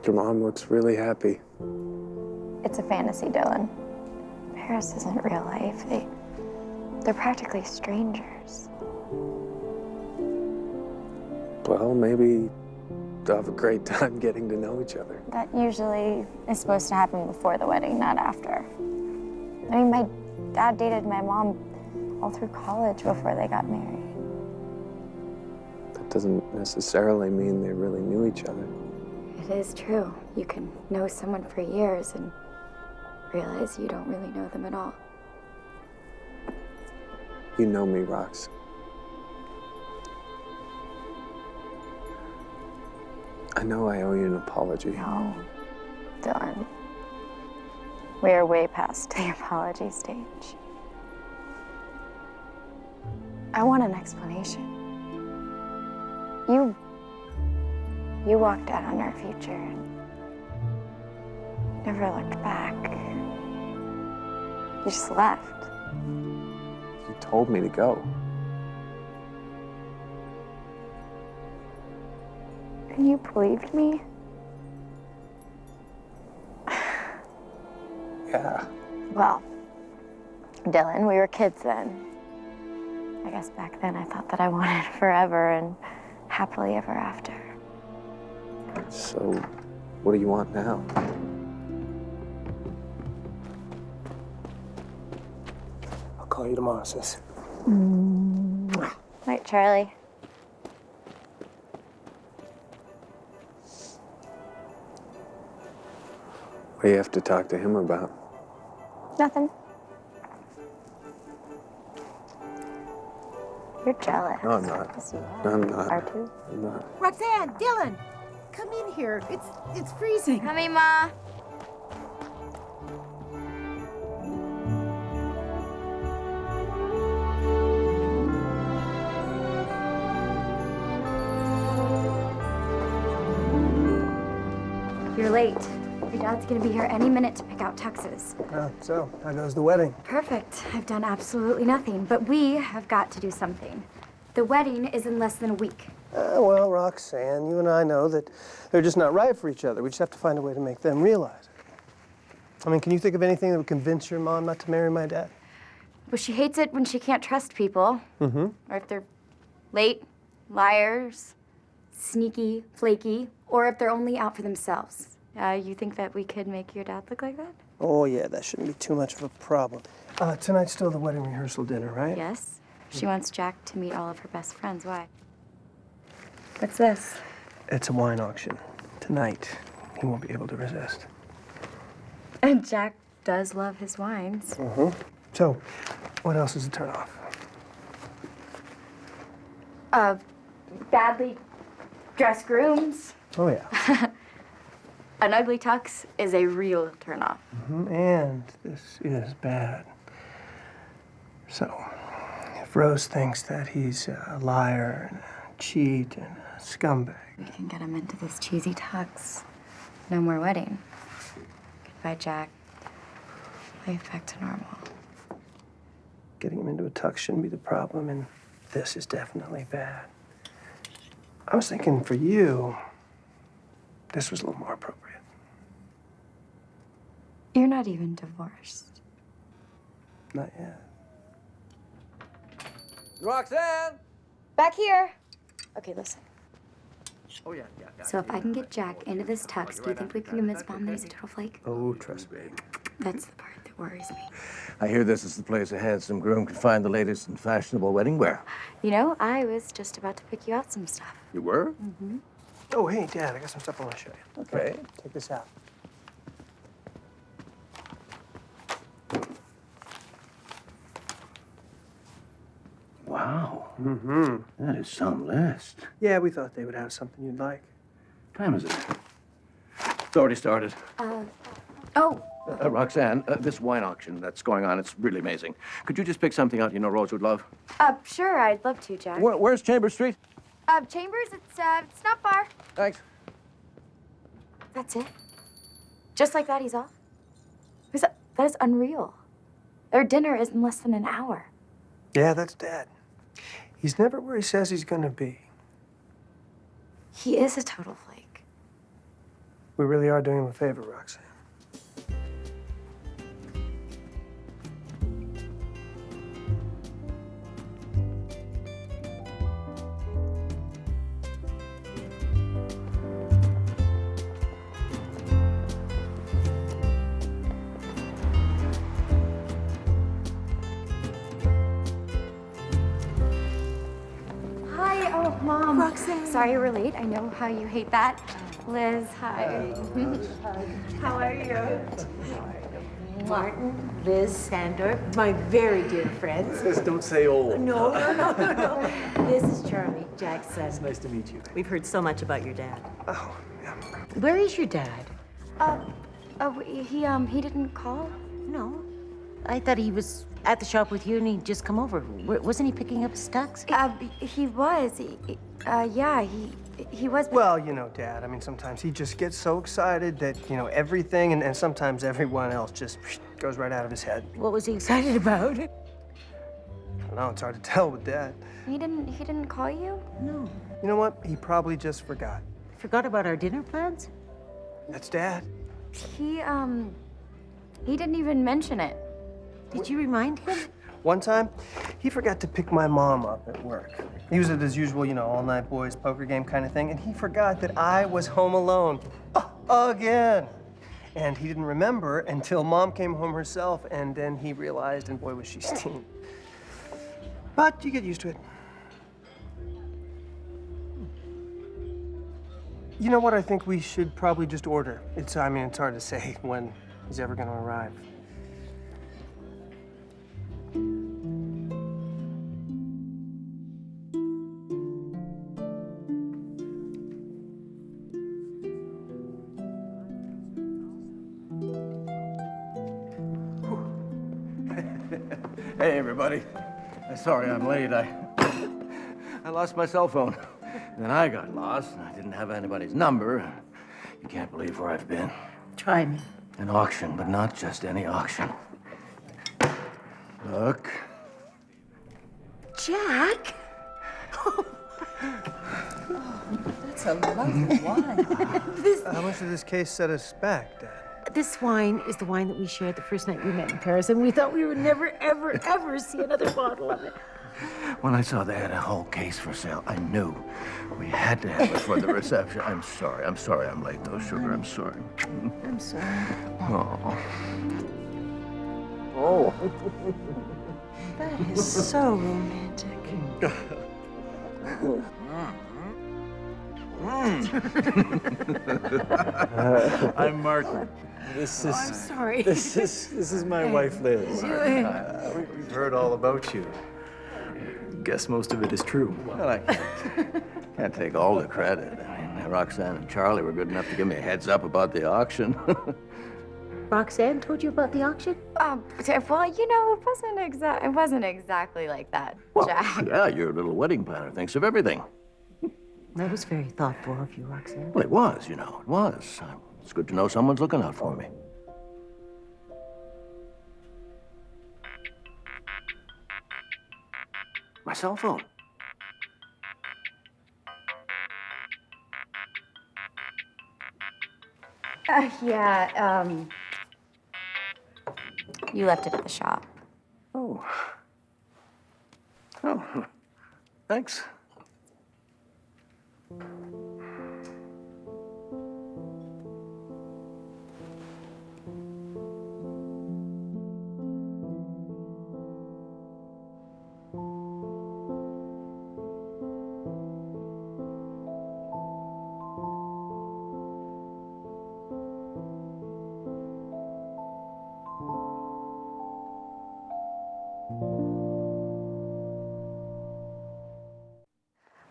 Your mom looks really happy. It's a fantasy, Dylan. Paris isn't real life. They're practically strangers. Well, maybe they'll have a great time getting to know each other. That usually is supposed to happen before the wedding, not after. I mean, my dad dated my mom all through college before they got married. That doesn't necessarily mean they really knew each other. It is true. You can know someone for years and realize you don't really know them at all. You know me, Rox. I know I owe you an apology. No, Dylan. We are way past the apology stage. I want an explanation. You walked out on our future and never looked back. You just left. You told me to go. And you believed me? Yeah. Well, Dylan, we were kids then. I guess back then I thought that I wanted forever and happily ever after. So, what do you want now? I'll call you tomorrow, sis. Night, Charlie. What do you have to talk to him about? Nothing. You're jealous. No, I'm not. Yes, you No, I'm not. are too. I'm not. Roxanne, Dylan, come in here. It's freezing. Coming, Ma. You're late. Your dad's gonna be here any minute to pick out tuxes. So, how goes the wedding? Perfect. I've done absolutely nothing, but we have got to do something. The wedding is in less than a week. Well, Roxanne, you and I know that they're just not right for each other. We just have to find a way to make them realize it. I mean, can you think of anything that would convince your mom not to marry my dad? Well, she hates it when she can't trust people. Or if they're late, liars, sneaky, flaky, or if they're only out for themselves. You think that we could make your dad look like that? Oh, yeah, that shouldn't be too much of a problem. Tonight's still the wedding rehearsal dinner, right? Yes. She wants Jack to meet all of her best friends. Why? What's this? It's a wine auction. Tonight, he won't be able to resist. And Jack does love his wines. So, what else is a turnoff? Badly dressed grooms. Oh, yeah. An ugly tux is a real turnoff. And this is bad. So, if Rose thinks that he's a liar and a cheat and a scumbag, We can get him into this cheesy tux. No more wedding. Goodbye, Jack. Life back to normal. getting him into a tux shouldn't be the problem, and this is definitely bad. I was thinking for you, this was a little more appropriate. You're not even divorced. Not yet. Roxanne! Back here. Okay, listen. Oh, yeah. So if I can get Jack into this tux, do you think we can convince Mom that he's a total flake? Oh, trust me. That's the part that worries me. I hear this is the place a handsome groom can find the latest and fashionable wedding wear. You know, I was just about to pick you out some stuff. You were? Oh, hey, Dad, I got some stuff I want to show you. Okay. Check this out. Wow. That is some list. Yeah, we thought they would have something you'd like. What time is it? It's already started. Oh, Roxanne, this wine auction that's going on, it's really amazing. Could you just pick something out you know Rose would love? sure, I'd love to, Jack. Where's Chambers Street? Chambers, it's not far. Thanks. That's it? Just like that, he's off? That is unreal. Their dinner is in less than an hour. Yeah, that's Dad. He's never where he says he's gonna be. He is a total flake. We really are doing him a favor, Roxanne. Hi, oh, Mom. Roxanne. Sorry you were late. I know how you hate that. Liz, hi. How are you? Martin, Liz, Sandor, my very dear friends. Just don't say old. No. This is Charlie, Jack's son. It's nice to meet you. We've heard so much about your dad. Oh, yeah. Where is your dad? He didn't call? No. I thought he was at the shop with you and he'd just come over. Wasn't he picking up his tux? He was. Yeah, he was. Well, you know, Dad, I mean, sometimes he just gets so excited that, you know, everything and sometimes everyone else just goes right out of his head. What was he excited about? I don't know, it's hard to tell with Dad. He didn't call you? No. You know what? He probably just forgot. Forgot about our dinner plans? That's Dad. He didn't even mention it. Did you remind him? One time, he forgot to pick my mom up at work. He was at his usual, you know, all-night boys poker game kind of thing, and he forgot that I was home alone. Again. And he didn't remember until Mom came home herself, and then he realized, and boy, was she steamed. But you get used to it. You know what I think we should probably just order? It's hard to say when he's ever going to arrive. Hey, everybody. Sorry I'm late. I lost my cell phone. Then I got lost, and I didn't have anybody's number. You can't believe where I've been. Try me. An auction, but not just any auction. Look. Jack? That's a lovely wine. How much did this case set us back, Dad? This wine is the wine that we shared the first night we met in Paris, and we thought we would never, ever, ever see another bottle of it. When I saw they had a whole case for sale, I knew we had to have it for the reception. I'm sorry I'm late, though, sugar. I'm sorry. I'm sorry. Oh. That is so romantic. I'm Martin. This is. I'm sorry. This is my wife, Liz. We've heard all about you. Guess most of it is true. Well, I can't take all the credit. I mean, Roxanne and Charlie were good enough to give me a heads up about the auction. Roxanne told you about the auction? Well, you know, it wasn't exactly like that, Jack. Yeah, your little wedding planner thinks of everything. That was very thoughtful of you, Roxanne. Well, it was, you know, it was. It's good to know someone's looking out for me. My cell phone. You left it at the shop. Oh. Oh, thanks.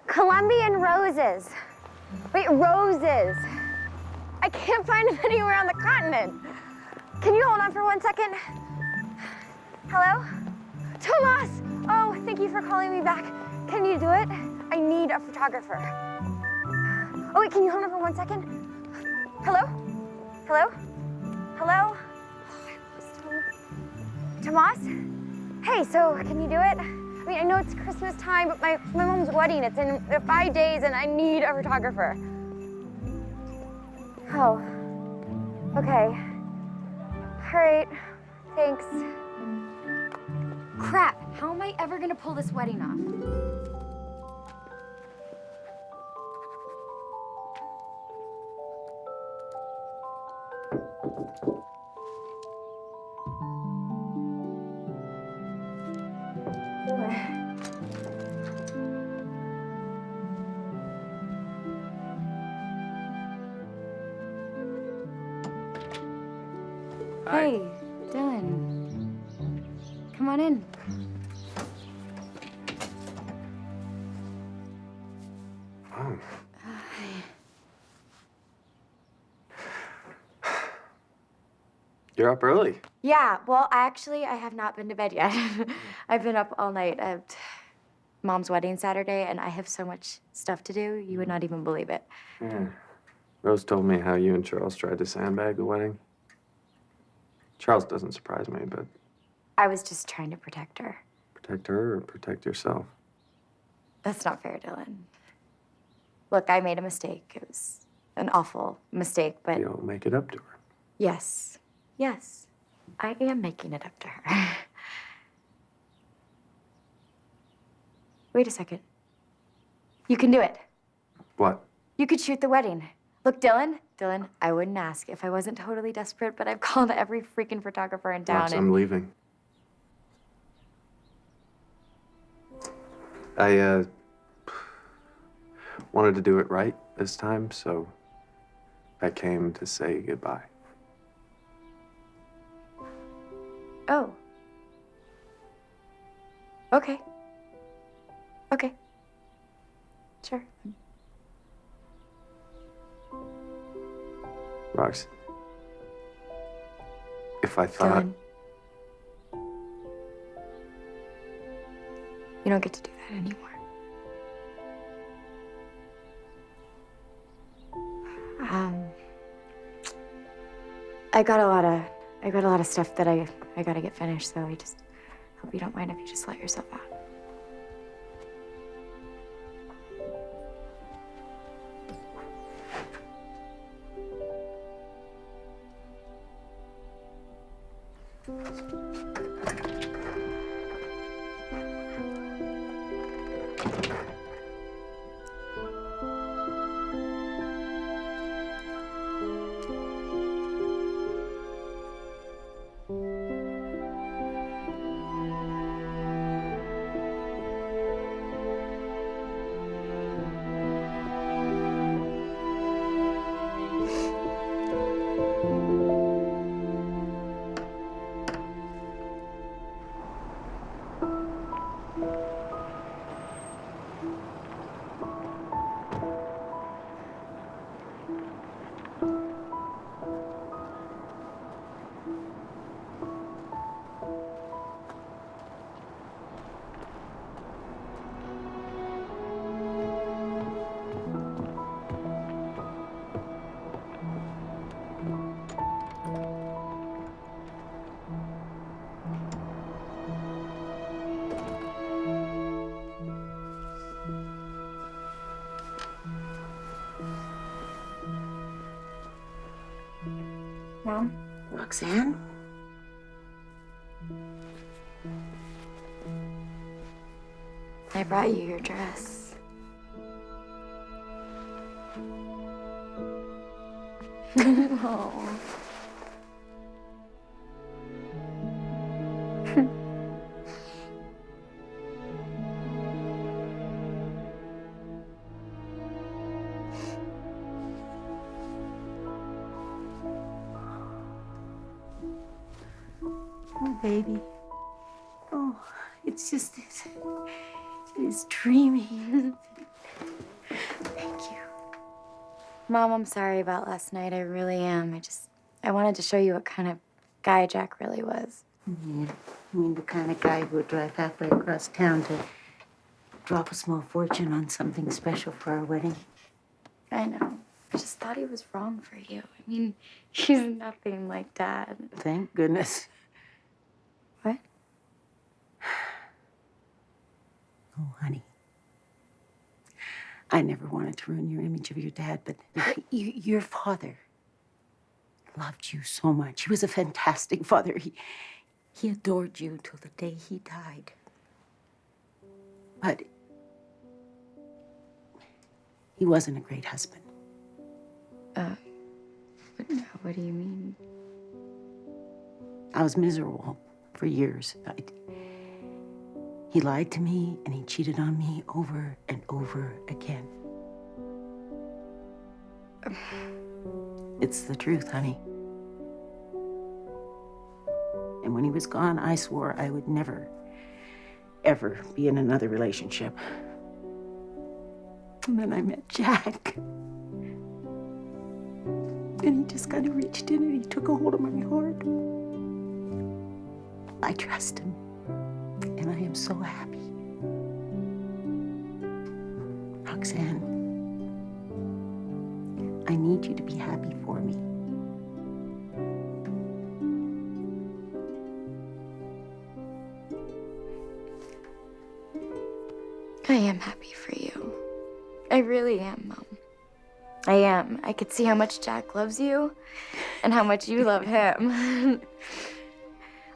Colombian roses. Wait, roses. I can't find them anywhere on the continent. Can you hold on for 1 second? Hello? Tomas! Oh, thank you for calling me back. Can you do it? I need a photographer. Oh, wait, can you hold on for 1 second? Hello? Hello? Hello? Oh, I lost him. Tomas? Hey, so can you do it? I mean, I know it's Christmas time, but my mom's wedding, it's in 5 days, and I need a photographer. Oh. Okay. All right. Thanks. Crap, how am I ever gonna pull this wedding off? Hey, Dylan. Come on in. You're up early. Yeah, well, I have not been to bed yet. I've been up all night. Mom's wedding Saturday, and I have so much stuff to do, you would not even believe it. Yeah. Rose told me how you and Charles tried to sandbag the wedding. Charles doesn't surprise me, but I was just trying to protect her. protect her or protect yourself? That's not fair, Dylan. Look, I made a mistake. It was an awful mistake, but You'll make it up to her. yes, yes, I am making it up to her. Wait a second. You can do it. What? You could shoot the wedding. Look, Dylan, I wouldn't ask if I wasn't totally desperate, but I've called every freaking photographer in town Rox, and I'm leaving. I wanted to do it right this time, so I came to say goodbye. oh. Okay. Okay. Sure. Rox, if I thought... Dylan. You don't get to do that anymore. I got a lot of stuff that I gotta get finished, so I just hope you don't mind if you just let yourself out. Mom? Roxanne? I brought you your dress. Oh. Oh, baby. Oh, it's just it's dreamy. Thank you. Mom, I'm sorry about last night. I really am. I wanted to show you what kind of guy Jack really was. Yeah. I mean, the kind of guy who would drive halfway across town to drop a small fortune on something special for our wedding. I know. I just thought he was wrong for you. I mean, he's nothing like Dad. Thank goodness. What? Oh, honey. I never wanted to ruin your image of your dad, but your father loved you so much. He was a fantastic father. He adored you till the day he died. But he wasn't a great husband. What do you mean? I was miserable for years. He lied to me and he cheated on me over and over again. It's the truth, honey. And when he was gone, I swore I would never, ever be in another relationship. And then I met Jack. And he just kind of reached in and he took a hold of my heart. I trust him. And I am so happy. Roxanne, I need you to be happy for me. I am happy for you. I really am, Mom. I am. I could see how much Jack loves you and how much you love him.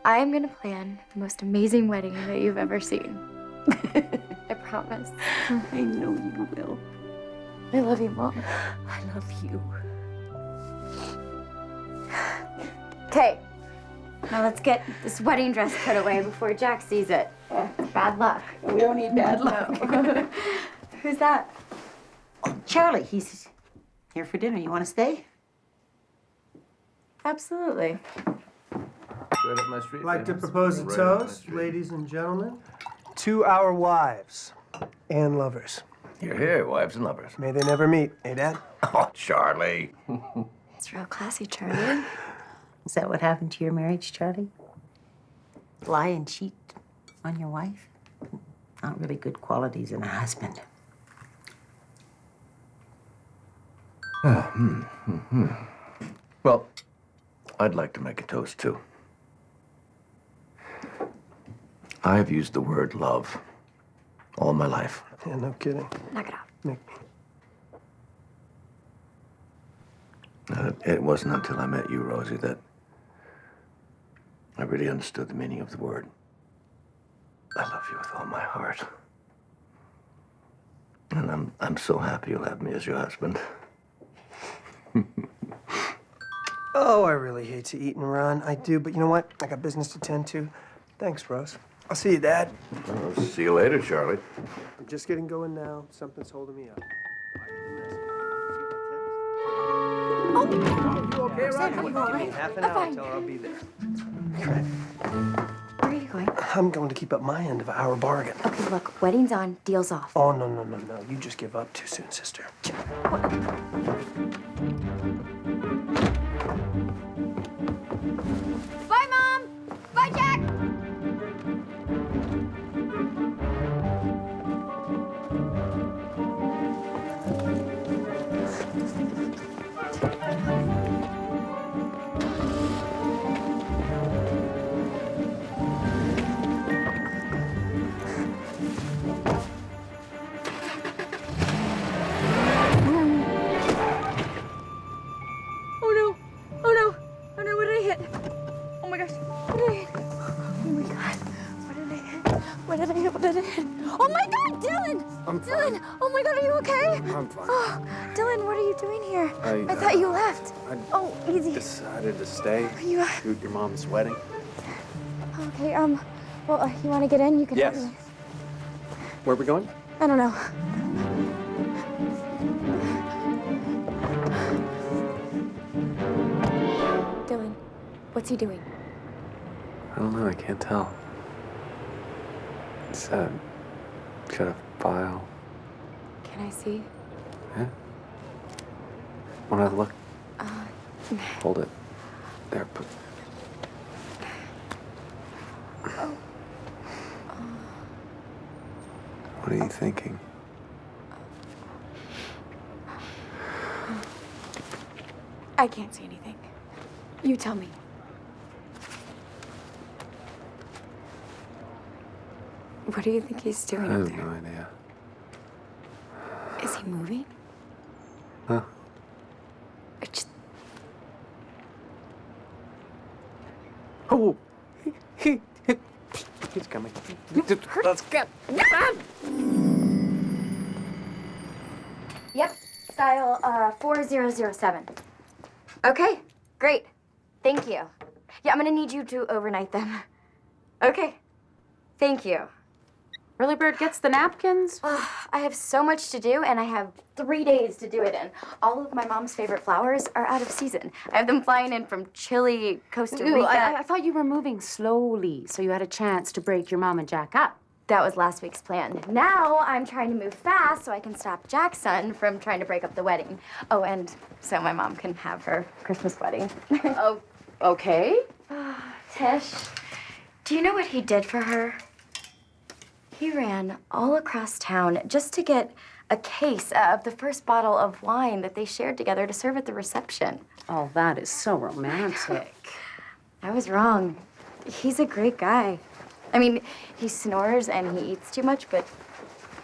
I am gonna plan the most amazing wedding that you've ever seen. I promise. I know you will. I love you, Mom. I love you. Okay. Now let's get this wedding dress put away before Jack sees it. Bad luck. We don't need bad luck. Who's that? Charlie, he's here for dinner. You want to stay? Absolutely. Right up my street. I'd like to baby. propose a Right up my toast, street. ladies and gentlemen, to our wives and lovers. You're here, wives and lovers. May they never meet, eh, Dad? Oh, Charlie. It's real classy, Charlie. Is that what happened to your marriage, Charlie? Lie and cheat on your wife? Not really good qualities in a husband. Well, I'd like to make a toast, too. I've used the word love all my life. Yeah, no kidding. Knock it off. Make me. It wasn't until I met you, Rosie, that I really understood the meaning of the word. I love you with all my heart. And I'm so happy you'll have me as your husband. Oh, I really hate to eat and run. I do, but you know what? I got business to tend to. Thanks, Rose. I'll see you, Dad. I'll see you later, Charlie. I'm just getting going now. Something's holding me up. Oh, Okay, Roger? Are you all right? Half an I'm hour fine. until I'll be there. Crap. Where are you going? I'm going to keep up my end of our bargain. Okay, look, wedding's on, deal's off. Oh, no. You just give up too soon, sister. Bye, Mom! Bye, Jack! Oh no, what did I hit? Oh my gosh, what did I hit? Oh my god, what did I hit? What did I hit? Oh my god, Dylan! Dylan, oh my god, are you okay? I'm fine. Oh, Dylan, what are you doing here? I, I thought you left. I Oh, easy. decided to stay. Are you, Shoot your mom's wedding. okay, well, you want to get in? You can help Yes. me. Where are we going? I don't know. Dylan, what's he doing? I don't know. I can't tell. It's got a file. Can I see? Yeah. Wanna look? Hold it. There. Put. What are you thinking? I can't see anything. You tell me. What do you think he's I doing up have there? no idea. Is he moving? Huh? Or just Oh, he's coming. Let's get. Yep, style 4007. Okay, great. Thank you. Yeah, I'm gonna need you to overnight them. Okay, thank you. Early bird gets the napkins. I have so much to do, and I have 3 days to do it in. All of my mom's favorite flowers are out of season. I have them flying in from Chile, Costa Ooh, Rica. I thought you were moving slowly, so you had a chance to break your mom and Jack up. That was last week's plan. Now I'm trying to move fast so I can stop Jack's son from trying to break up the wedding. Oh, and so my mom can have her Christmas wedding. Oh, okay. Tish, do you know what he did for her? He ran all across town just to get a case of the first bottle of wine that they shared together to serve at the reception. Oh, that is so romantic. I was wrong. He's a great guy. I mean, he snores and he eats too much, but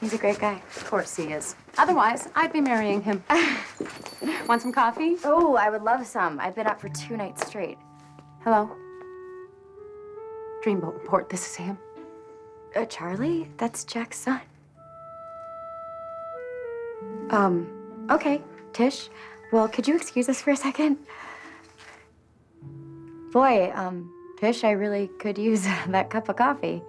he's a great guy. Of course he is. Otherwise, I'd be marrying him. Want some coffee? Oh, I would love some. I've been up for 2 nights straight. Hello? Dreamboat Report, this is him. Charlie? That's Jack's son. Okay, Tish. Well, could you excuse us for a second? Boy, Tish, I really could use that cup of coffee.